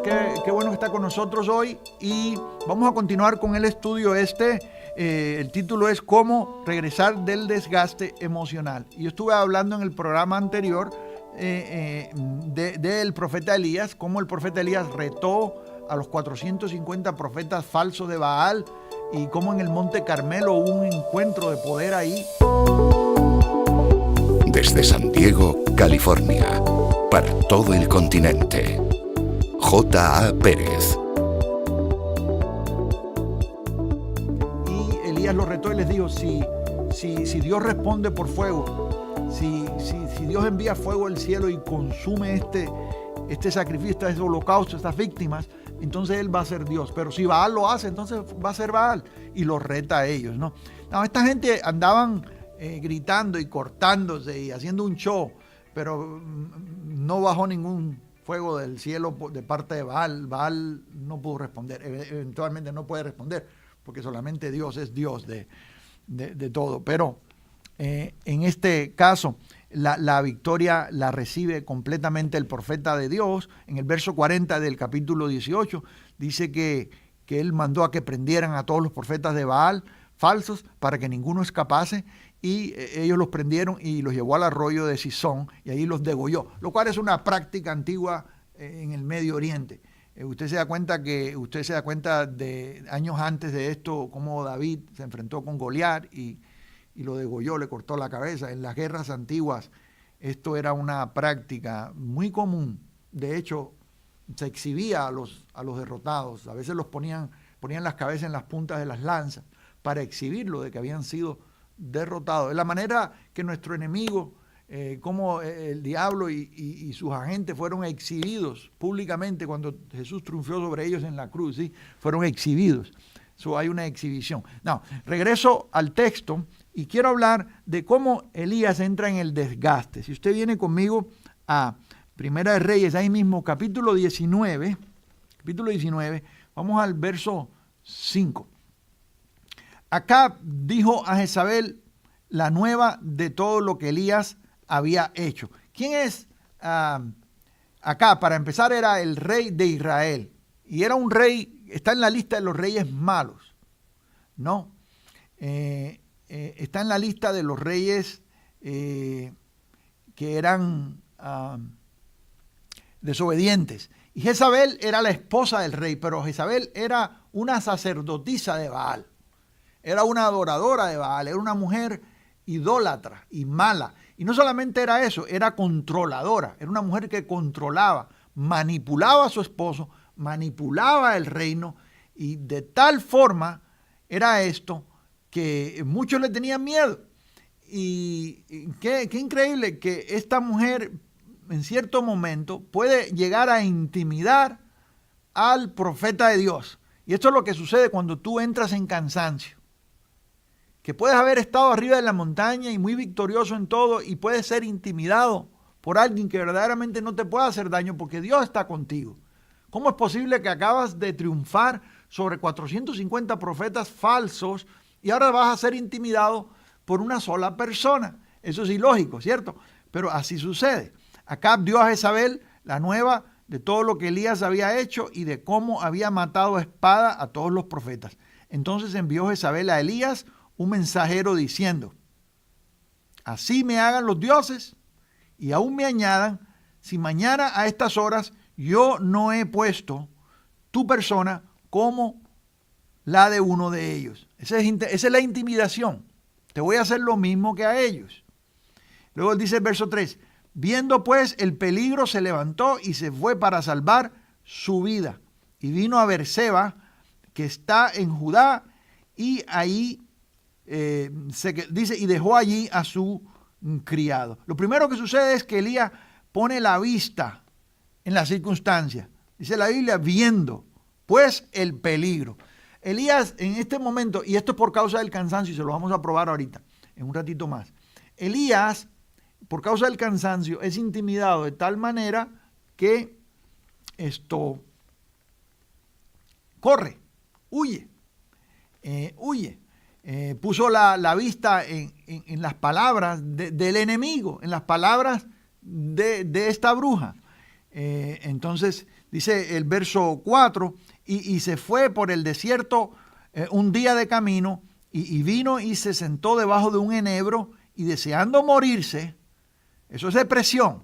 qué bueno que está con nosotros hoy y vamos a continuar con el estudio el título es ¿Cómo regresar del desgaste emocional? Y yo estuve hablando en el programa anterior del profeta Elías, cómo el profeta Elías retó a los 450 profetas falsos de Baal y cómo en el Monte Carmelo hubo un encuentro de poder ahí. Desde San Diego, California, para todo el continente, J.A. Pérez. Y Elías los retó y les dijo, si Dios responde por fuego, si Dios envía fuego del cielo y consume este sacrificio, este holocausto, estas víctimas, entonces Él va a ser Dios. Pero si Baal lo hace, entonces va a ser Baal. Y los reta a ellos, ¿no? No, esta gente andaban gritando y cortándose y haciendo un show, pero no bajó ningún fuego del cielo de parte de Baal. Baal no pudo responder, eventualmente no puede responder, porque solamente Dios es Dios de todo. Pero en este caso, la victoria la recibe completamente el profeta de Dios. En el verso 40 del capítulo 18 dice que él mandó a que prendieran a todos los profetas de Baal falsos para que ninguno escapase, y ellos los prendieron y los llevó al arroyo de Sison y ahí los degolló, lo cual es una práctica antigua en el Medio Oriente. Usted se da cuenta de años antes de esto, cómo David se enfrentó con Goliat y lo degolló, le cortó la cabeza. En las guerras antiguas esto era una práctica muy común. De hecho, se exhibía a los derrotados. A veces ponían las cabezas en las puntas de las lanzas para exhibirlo de que habían sido derrotados. Es la manera que nuestro enemigo, como el diablo y sus agentes fueron exhibidos públicamente cuando Jesús triunfó sobre ellos en la cruz, ¿sí? Fueron exhibidos. Hay una exhibición. No, regreso al texto y quiero hablar de cómo Elías entra en el desgaste. Si usted viene conmigo a Primera de Reyes, ahí mismo, capítulo 19, vamos al verso 5. Acab dijo a Jezabel la nueva de todo lo que Elías había hecho. ¿Quién es Acab? Para empezar, era el rey de Israel. Y era un rey, está en la lista de los reyes malos, ¿no? Está en la lista de los reyes que eran desobedientes. Y Jezabel era la esposa del rey, pero Jezabel era una sacerdotisa de Baal. Era una adoradora de Baal, era una mujer idólatra y mala. Y no solamente era eso, era controladora. Era una mujer que controlaba, manipulaba a su esposo, manipulaba el reino, y de tal forma era esto que muchos le tenían miedo. Y qué increíble que esta mujer en cierto momento puede llegar a intimidar al profeta de Dios. Y esto es lo que sucede cuando tú entras en cansancio. Que puedes haber estado arriba de la montaña y muy victorioso en todo y puedes ser intimidado por alguien que verdaderamente no te puede hacer daño porque Dios está contigo. ¿Cómo es posible que acabas de triunfar sobre 450 profetas falsos y ahora vas a ser intimidado por una sola persona? Eso es ilógico, ¿cierto? Pero así sucede. Acab dio a Jezabel la nueva de todo lo que Elías había hecho y de cómo había matado a espada a todos los profetas. Entonces envió Jezabel a Elías un mensajero diciendo: así me hagan los dioses y aún me añadan, si mañana a estas horas yo no he puesto tu persona como la de uno de ellos. Esa es la intimidación. Te voy a hacer lo mismo que a ellos. Luego dice el verso 3, viendo pues el peligro se levantó y se fue para salvar su vida. Y vino a Beerseba, que está en Judá, y ahí dice, y dejó allí a su criado. Lo primero que sucede es que Elías pone la vista en la circunstancia. Dice la Biblia, viendo pues el peligro. Elías en este momento, y esto es por causa del cansancio, y se lo vamos a probar ahorita, en un ratito más. Elías, por causa del cansancio, es intimidado de tal manera que corre, huye. Puso la vista en las palabras del enemigo, en las palabras de esta bruja. Entonces Dice el verso 4, y se fue por el desierto un día de camino, y vino y se sentó debajo de un enebro, y deseando morirse. Eso es depresión.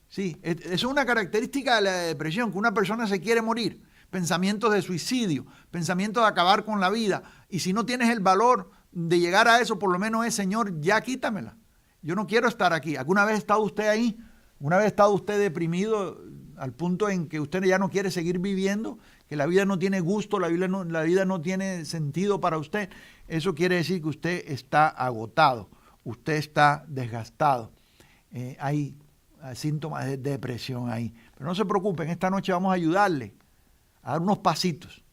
Sí, es una característica de la depresión, que una persona se quiere morir. Pensamientos de suicidio, pensamientos de acabar con la vida. Y si no tienes el valor de llegar a eso, por lo menos es, Señor, ya quítamela. Yo no quiero estar aquí. ¿Alguna vez ha estado usted ahí? ¿Una vez ha estado usted deprimido al punto en que usted ya no quiere seguir viviendo? Que la vida no tiene gusto, la vida no tiene sentido para usted. Eso quiere decir que usted está agotado, usted está desgastado. Hay síntomas de depresión ahí. Pero no se preocupen, esta noche vamos a ayudarle a dar unos pasitos.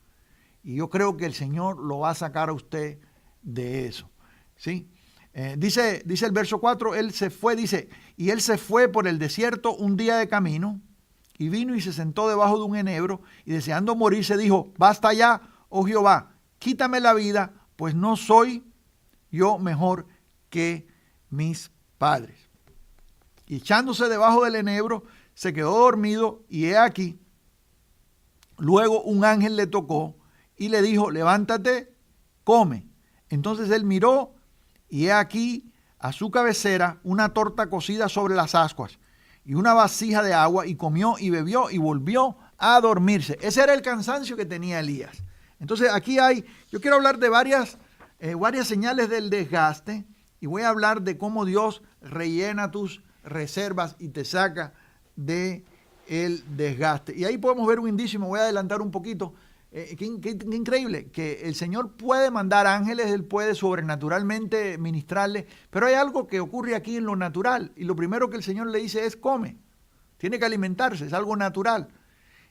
Y yo creo que el Señor lo va a sacar a usted de eso. ¿Sí? Dice el verso 4, él se fue, dice, y él se fue por el desierto un día de camino, y vino y se sentó debajo de un enebro, y deseando morirse dijo, basta ya, oh Jehová, quítame la vida, pues no soy yo mejor que mis padres. Y echándose debajo del enebro, se quedó dormido, y he aquí, luego un ángel le tocó, y le dijo, levántate, come. Entonces él miró, y he aquí a su cabecera una torta cocida sobre las ascuas y una vasija de agua, y comió y bebió y volvió a dormirse. Ese era el cansancio que tenía Elías. Entonces aquí yo quiero hablar de varias señales del desgaste, y voy a hablar de cómo Dios rellena tus reservas y te saca de el desgaste. Y ahí podemos ver un indicio, me voy a adelantar un poquito. Qué increíble, que el Señor puede mandar ángeles, Él puede sobrenaturalmente ministrarle, pero hay algo que ocurre aquí en lo natural, y lo primero que el Señor le dice es come, tiene que alimentarse, es algo natural.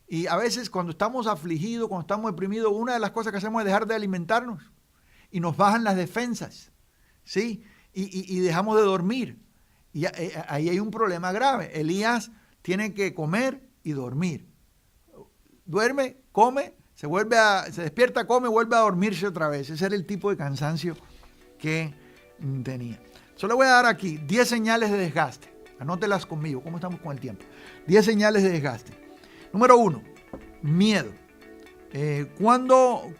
Y a veces cuando estamos afligidos, cuando estamos deprimidos, una de las cosas que hacemos es dejar de alimentarnos, y nos bajan las defensas, ¿sí? Y dejamos de dormir, y ahí hay un problema grave. Elías tiene que comer y dormir, duerme, come, se despierta, come, vuelve a dormirse otra vez. Ese era el tipo de cansancio que tenía. Solo le voy a dar aquí 10 señales de desgaste. Anótelas conmigo. ¿Cómo estamos con el tiempo? 10 señales de desgaste. Número 1, miedo. ¿Cuándo?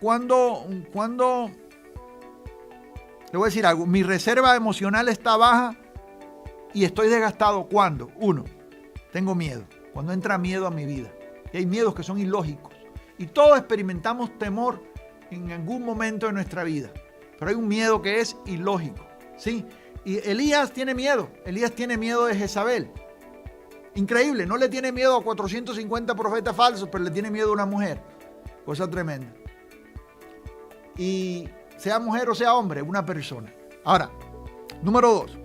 Le voy a decir algo. Mi reserva emocional está baja y estoy desgastado. ¿Cuándo? 1, tengo miedo. Cuando entra miedo a mi vida. Y hay miedos que son ilógicos. Y todos experimentamos temor en algún momento de nuestra vida. Pero hay un miedo que es ilógico, ¿sí? Y Elías tiene miedo. Elías tiene miedo de Jezabel. Increíble, no le tiene miedo a 450 profetas falsos, pero le tiene miedo a una mujer. Cosa tremenda. Y sea mujer o sea hombre, una persona. Ahora, número 2.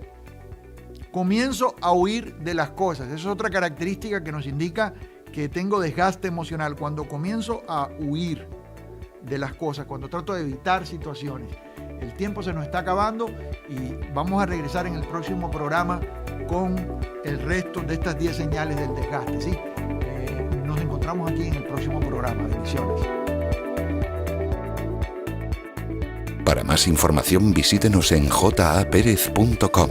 Comienzo a huir de las cosas. Esa es otra característica que nos indica que tengo desgaste emocional. Cuando comienzo a huir de las cosas, cuando trato de evitar situaciones. El tiempo se nos está acabando y vamos a regresar en el próximo programa con el resto de estas 10 señales del desgaste, ¿sí? Nos encontramos aquí en el próximo programa. Bendiciones. Para más información visítenos en japerez.com.